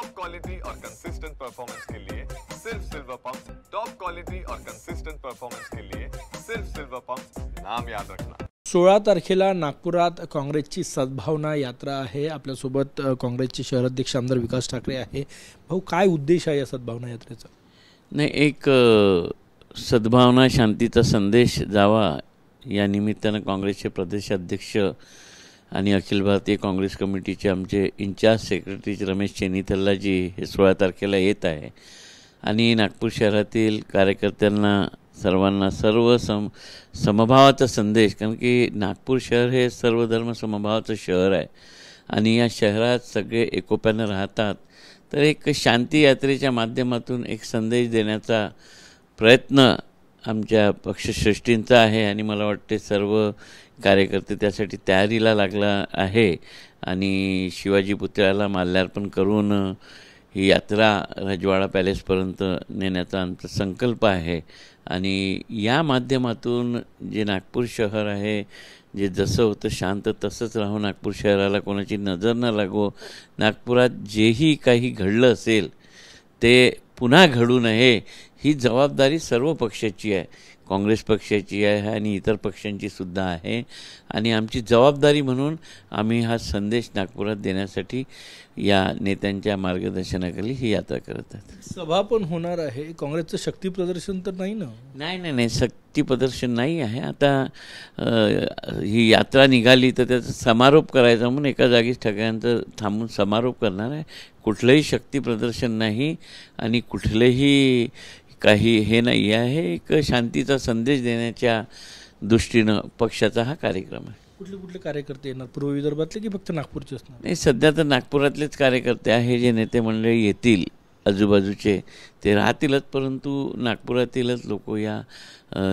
Top quality और consistent performance के लिए सिर्फ सिल्वर पंप। टॉप क्वालिटी और कंसिस्टेंट परफॉर्मेंस के लिए सिर्फ सिल्वर पंप, नाम याद रखना। 16 तारखेला नागपुरात काँग्रेसची सद्भावना यात्रा आहे। आपल्यासोबत काँग्रेसचे शहराध्यक्ष आमदार विकास ठाकरे आहे। भाऊ, काय उद्देश आहे या सद्भावना यात्रेचा? नाही, एक सद्भावना शांतीचा संदेश जावा या निमित्तानं काँग्रेसचे प्रदेशाध्यक्ष आणि अखिल भारतीय काँग्रेस कमिटीचे आमचे इंचार्ज सेक्रेटरी रमेश चेन्नीथल्लाजी हे 16 तारखेला येत आहे आणि नागपूर शहरातील कार्यकर्त्यांना सर्वांना समभावाचा संदेश, कारण की नागपूर शहर हे सर्वधर्म समभावाचं शहर आहे आणि या शहरात सगळे एकोप्यानं राहतात। तर एक शांती यात्रेच्या माध्यमातून एक संदेश देण्याचा प्रयत्न आमच्या पक्षश्रेष्ठींचा आहे आणि मला वाटते सर्व कार्यकर्ते त्यासाठी तयारीला लागला आहे आणि शिवाजी पुतळ्याला माल्यार्पण करून ही यात्रा राजवाडा पॅलेसपर्यंत नेण्याचा आमचा संकल्प आहे आणि या माध्यमातून जे नागपूर शहर आहे, जे जसं होतं शांत तसंच राहू, नागपूर शहराला कोणाची नजर न लागो, नागपुरात जेही काही घडलं असेल ते पुन्हा घडू नये ही जबाबदारी सर्व पक्षाची आहे, काँग्रेस पक्षाची आहे आणि इतर पक्षांची सुद्धा आहे आणि आमची जबाबदारी म्हणून आम्ही हा संदेश नागपुरात देण्यासाठी या नेत्यांच्या मार्गदर्शनाखाली ही यात्रा करत आहोत। सभा पण होणार आहे, काँग्रेसचं शक्ती प्रदर्शन तर नाही ना? नाही, शक्ती प्रदर्शन नाही आहे। आता ही यात्रा निघाली तर त्याचा समारोप करायचा म्हणून एका जागीच सगळ्यांचं थांबून समारोप करणार आहे। कुठलंही शक्ती प्रदर्शन नाही आणि कुठलेही काही हे नाही आहे, एक शांतीचा संदेश देण्याच्या दृष्टीनं पक्षाचा हा कार्यक्रम आहे। कुठले कार्यकर्ते येणार? पूर्व विदर्भातले की फक्त नागपूरचे असणार? नाही, सध्या तर नागपुरातलेच कार्यकर्ते आहे, जे नेते मंडळी येतील आजूबाजूचे ते राहतीलच, परंतु नागपुरातीलच लोक या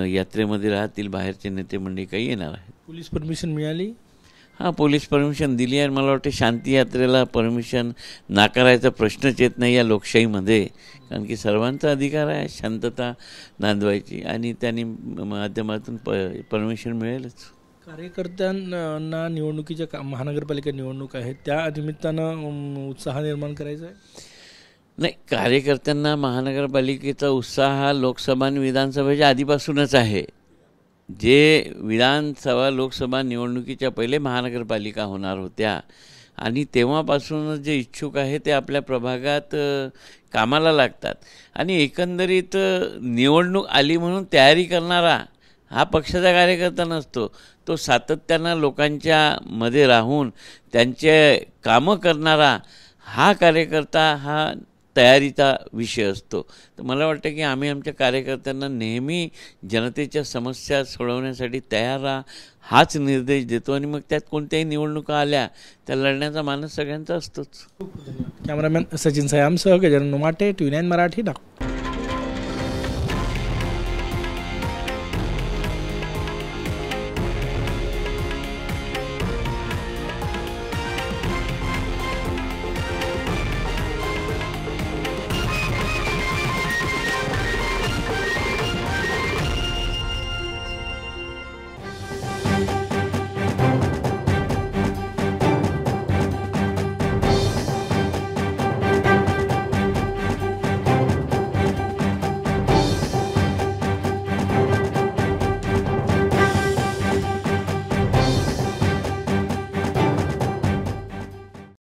यात्रेमध्ये राहतील, बाहेरचे नेते मंडळी काही येणार आहेत। पोलीस परमिशन मिळाली? हां, पोलीस परमिशन दिली आहे। मला वाटते शांती यात्रेला परमिशन नाकारायचा प्रश्नच येत नाही या लोकशाहीमध्ये, कारण की सर्वांचा अधिकार आहे शांतता नांदवायची आणि त्यांनी माध्यमातून परमिशन मिळेलच। कार्यकर्त्यांना निवडणुकीच्या महानगरपालिका निवडणूक आहे त्या निमित्तानं उत्साह निर्माण करायचा आहे? नाही, कार्यकर्त्यांना महानगरपालिकेचा उत्साह हा लोकसभा आणि विधानसभेच्या आधीपासूनच आहे। जे विधानसभा लोकसभा निवडणुकीच्या पहिले महानगरपालिका होणार होत्या आणि तेव्हापासूनच जे इच्छुक आहे ते आपल्या प्रभागात कामाला लागतात आणि एकंदरीत निवडणूक आली म्हणून तयारी करणारा हा पक्षाचा कार्यकर्ता नसतो, तो सातत्यानं लोकांच्या मध्ये राहून त्यांचे कामं करणारा हा कार्यकर्ता हा तयारीचा विषय असतो। तर मला वाटतं की आम्ही आमच्या कार्यकर्त्यांना नेहमी जनतेच्या समस्या सोडवण्यासाठी तयार राहा हाच निर्देश देतो आणि मग त्यात कोणत्याही निवडणुका आल्या त्या लढण्याचा मानस सगळ्यांचा असतोच। कॅमेरामॅन सचिन सायामसह गजानन उमाटे, TVNine मराठी, नागपूर।